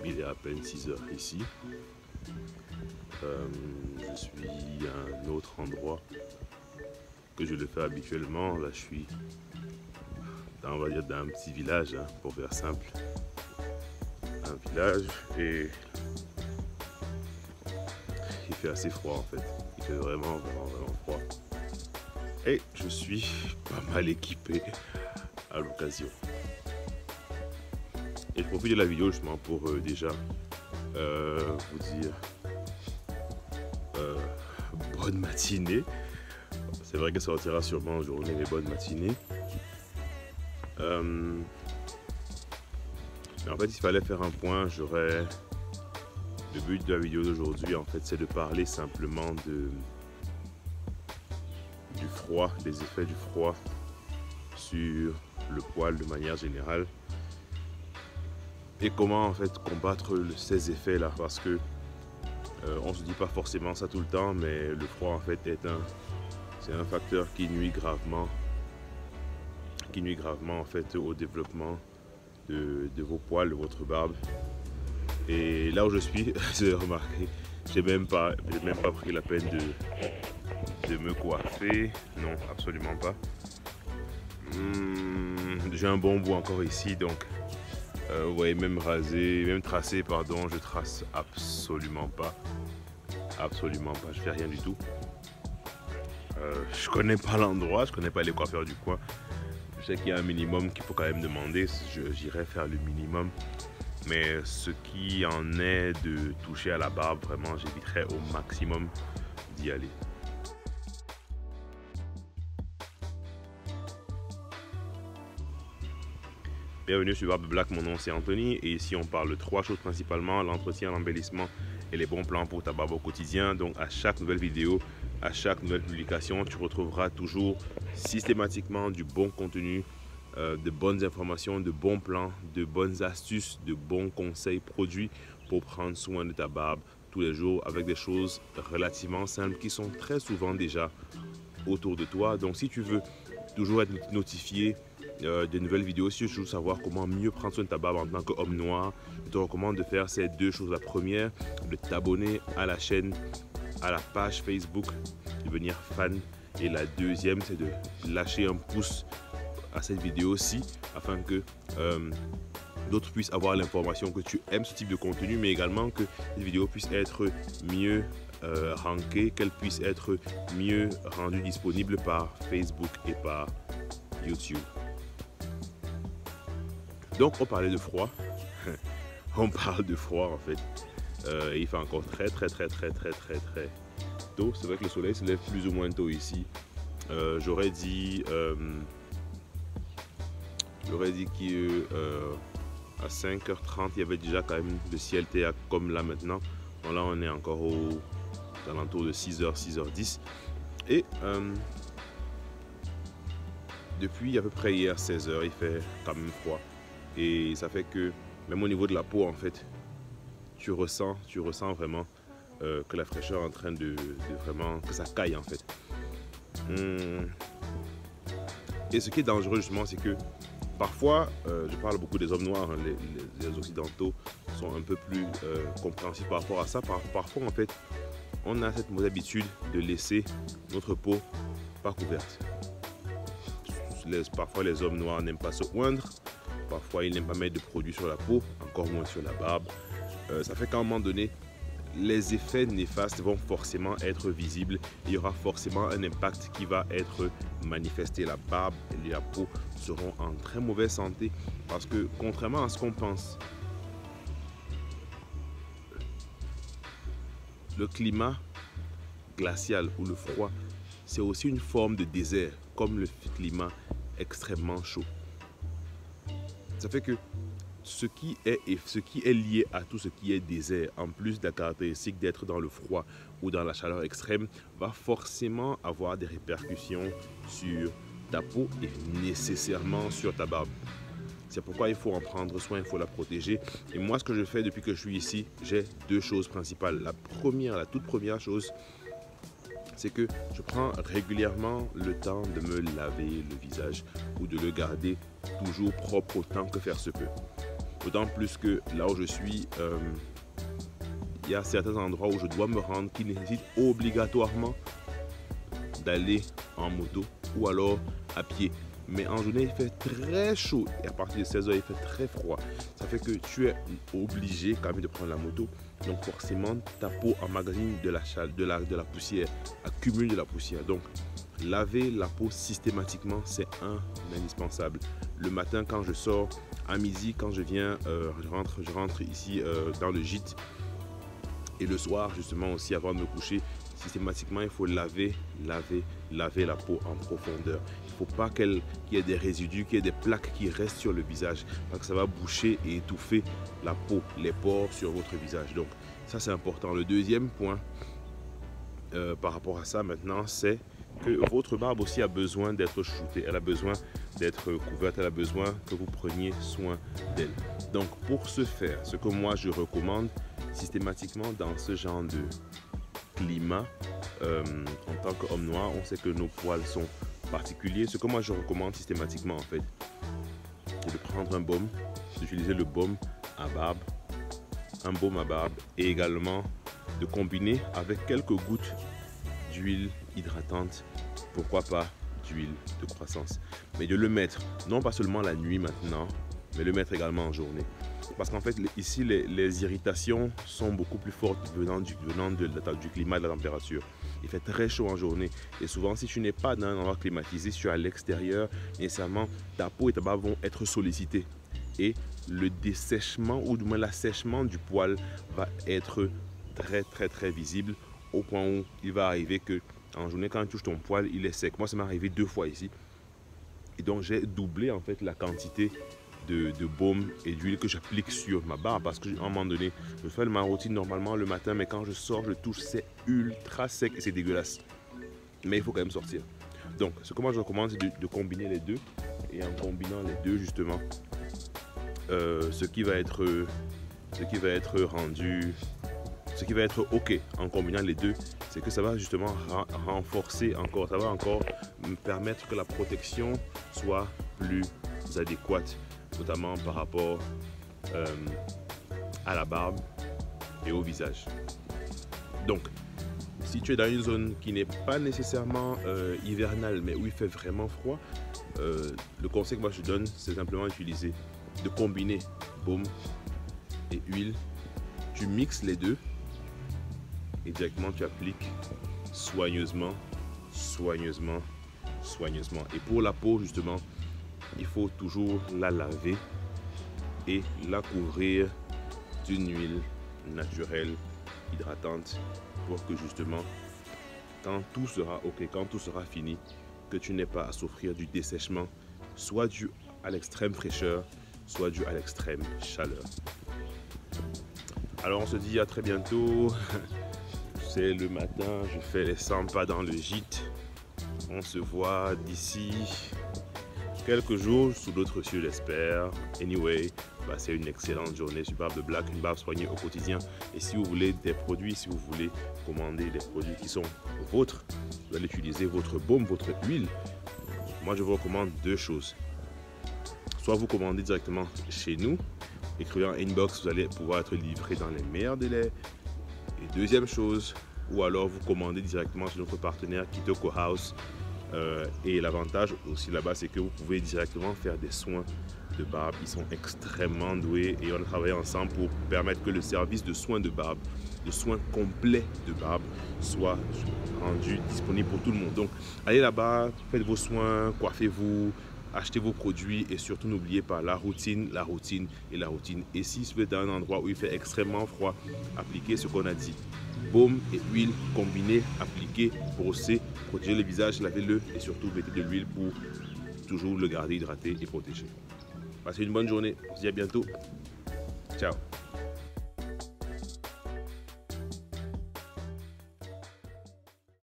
Il est à peine 6 heures ici. Je suis à un autre endroit que je le fais habituellement. Là, je suis dans, on va dire, dans un petit village, hein, pour faire simple. Un village et il fait assez froid en fait. Il fait vraiment froid. Et je suis pas mal équipé à l'occasion. Et je profite de la vidéo justement pour déjà vous dire bonne matinée. C'est vrai qu'elle sortira sûrement en journée, mais bonne matinée. En fait, il fallait faire un point. Le but de la vidéo d'aujourd'hui, en fait, c'est de parler simplement du froid, des effets du froid sur le poil de manière générale. Et comment en fait combattre ces effets-là, parce que on se dit pas forcément ça tout le temps, mais le froid en fait c'est un facteur qui nuit gravement en fait au développement de vos poils, de votre barbe. Et là où je suis, j'ai remarqué, j'ai même pas pris la peine de me coiffer, non, absolument pas. J'ai un bon bout encore ici, donc vous voyez, même tracé, pardon, je trace absolument pas, je fais rien du tout. Je connais pas l'endroit, je connais pas les coiffeurs du coin. Je sais qu'il y a un minimum qu'il faut quand même demander, j'irai faire le minimum. Mais ce qui en est de toucher à la barbe, vraiment, j'éviterai au maximum d'y aller. Bienvenue sur Barbe Black, mon nom c'est Anthony et ici on parle de 3 choses principalement: l'entretien, l'embellissement et les bons plans pour ta barbe au quotidien. Donc à chaque nouvelle vidéo, à chaque nouvelle publication, tu retrouveras toujours systématiquement du bon contenu, de bonnes informations, de bons plans, de bonnes astuces, de bons conseils produits pour prendre soin de ta barbe tous les jours avec des choses relativement simples qui sont très souvent déjà autour de toi. Donc si tu veux toujours être notifié de nouvelles vidéos, si tu veux savoir comment mieux prendre soin de ta barbe en tant qu'homme noir, je te recommande de faire ces 2 choses. La première, de t'abonner à la chaîne, à la page Facebook, devenir fan. Et la deuxième, c'est de lâcher un pouce à cette vidéo-ci afin que d'autres puissent avoir l'information que tu aimes ce type de contenu, mais également que cette vidéo puisse être mieux rankée, qu'elle puisse être mieux rendue disponible par Facebook et par YouTube. Donc on parlait de froid, on parle de froid en fait, et il fait encore très tôt. C'est vrai que le soleil se lève plus ou moins tôt ici. J'aurais dit qu'à 5h30 il y avait déjà quand même le ciel était comme là maintenant. Donc là on est encore aux alentours de 6h, 6h10 et depuis à peu près hier 16h il fait quand même froid. Et ça fait que même au niveau de la peau en fait, tu ressens vraiment que la fraîcheur est en train de vraiment, que ça caille en fait. Et ce qui est dangereux justement, c'est que parfois, je parle beaucoup des hommes noirs, hein, les occidentaux sont un peu plus compréhensifs par rapport à ça. Parfois en fait, on a cette mauvaise habitude de laisser notre peau pas couverte. Parfois les hommes noirs n'aiment pas se oindre. Parfois, ils n'aiment pas mettre de produits sur la peau, encore moins sur la barbe. Ça fait qu'à un moment donné, les effets néfastes vont forcément être visibles. Il y aura forcément un impact qui va être manifesté. La barbe et la peau seront en très mauvaise santé parce que, contrairement à ce qu'on pense, le climat glacial ou le froid, c'est aussi une forme de désert, comme le climat extrêmement chaud. Ça fait que ce qui est lié à tout ce qui est désert, en plus de la caractéristique d'être dans le froid ou dans la chaleur extrême, va forcément avoir des répercussions sur ta peau et nécessairement sur ta barbe. C'est pourquoi il faut en prendre soin, il faut la protéger. Et moi, ce que je fais depuis que je suis ici, j'ai 2 choses principales. La toute première chose, c'est que je prends régulièrement le temps de me laver le visage ou de le garder toujours propre autant que faire se peut. D'autant plus que là où je suis, il y a certains endroits où je dois me rendre qui nécessitent obligatoirement d'aller en moto ou alors à pied. Mais en journée, il fait très chaud et à partir de 16 h, il fait très froid. Ça fait que tu es obligé quand même de prendre la moto. Donc forcément, ta peau emmagasine de la poussière, accumule de la poussière. Donc laver la peau systématiquement, c'est indispensable. Le matin, quand je sors, à midi, quand je viens, je rentre ici dans le gîte. Et le soir, justement aussi, avant de me coucher, systématiquement, il faut laver la peau en profondeur. Il ne faut pas qu'il y ait des résidus, qu'il y ait des plaques qui restent sur le visage, parce que ça va boucher et étouffer la peau, les pores sur votre visage. Donc ça, c'est important. Le deuxième point par rapport à ça maintenant, c'est que votre barbe aussi a besoin d'être chouchoutée. Elle a besoin d'être couverte, elle a besoin que vous preniez soin d'elle. Donc pour ce faire, ce que moi je recommande systématiquement dans ce genre de climat, en tant qu'homme noir, on sait que nos poils sont particuliers. Ce que moi je recommande systématiquement en fait, c'est de prendre un baume, d'utiliser le baume à barbe, et également de combiner avec quelques gouttes d'huile hydratante, pourquoi pas d'huile de croissance, mais de le mettre non pas seulement la nuit maintenant, mais le mettre également en journée. Parce qu'en fait, ici, les irritations sont beaucoup plus fortes venant du climat, de la température. Il fait très chaud en journée. Et souvent, si tu n'es pas dans un endroit climatisé, si tu es à l'extérieur, nécessairement, ta peau et ta barbe vont être sollicitées. Et le dessèchement, ou du moins l'assèchement du poil va être très visible, au point où il va arriver que en journée, quand tu touches ton poil, il est sec. Moi, ça m'est arrivé 2 fois ici. Et donc, j'ai doublé en fait la quantité de baume et d'huile que j'applique sur ma barbe, parce qu'à un moment donné, je fais ma routine normalement le matin, mais quand je sors, je touche, c'est ultra sec et c'est dégueulasse. Mais il faut quand même sortir. Donc, ce que moi je recommande, c'est de combiner les deux. Et en combinant les deux, justement, ce qui va être ok en combinant les deux, c'est que ça va justement renforcer encore, ça va encore me permettre que la protection soit plus adéquate, notamment par rapport à la barbe et au visage. Donc, si tu es dans une zone qui n'est pas nécessairement hivernale, mais où il fait vraiment froid, le conseil que moi je donne, c'est simplement de combiner baume et huile. Tu mixes les deux et directement tu appliques soigneusement. Et pour la peau, justement, il faut toujours la laver et la couvrir d'une huile naturelle hydratante, pour que justement, quand tout sera ok, quand tout sera fini, que tu n'aies pas à souffrir du dessèchement, soit dû à l'extrême fraîcheur, soit dû à l'extrême chaleur. Alors on se dit à très bientôt. C'est le matin, je fais les 100 pas dans le gîte. On se voit d'ici quelques jours sous d'autres cieux, j'espère. Anyway, passez une excellente journée sur Barbe de Black, une barbe soignée au quotidien. Et si vous voulez des produits, si vous voulez commander des produits qui sont vôtres, vous allez utiliser votre baume, votre huile. Moi, je vous recommande 2 choses. Soit vous commandez directement chez nous, écrivez en inbox, vous allez pouvoir être livré dans les meilleurs délais. Et deuxième chose, ou alors vous commandez directement chez notre partenaire Kitoko House. Et l'avantage aussi là-bas, c'est que vous pouvez directement faire des soins de barbe. Ils sont extrêmement doués et on a travaillé ensemble pour permettre que le service de soins de barbe, de soins complets de barbe, soit rendu disponible pour tout le monde. Donc allez là-bas, faites vos soins, coiffez-vous, achetez vos produits et surtout n'oubliez pas la routine. Et si vous êtes dans un endroit où il fait extrêmement froid, appliquez ce qu'on a dit. Baume et huile combinée, appliquez, brossez, protégez le visage, lavez-le et surtout mettez de l'huile pour toujours le garder hydraté et protégé. Passez une bonne journée, on se dit à bientôt. Ciao.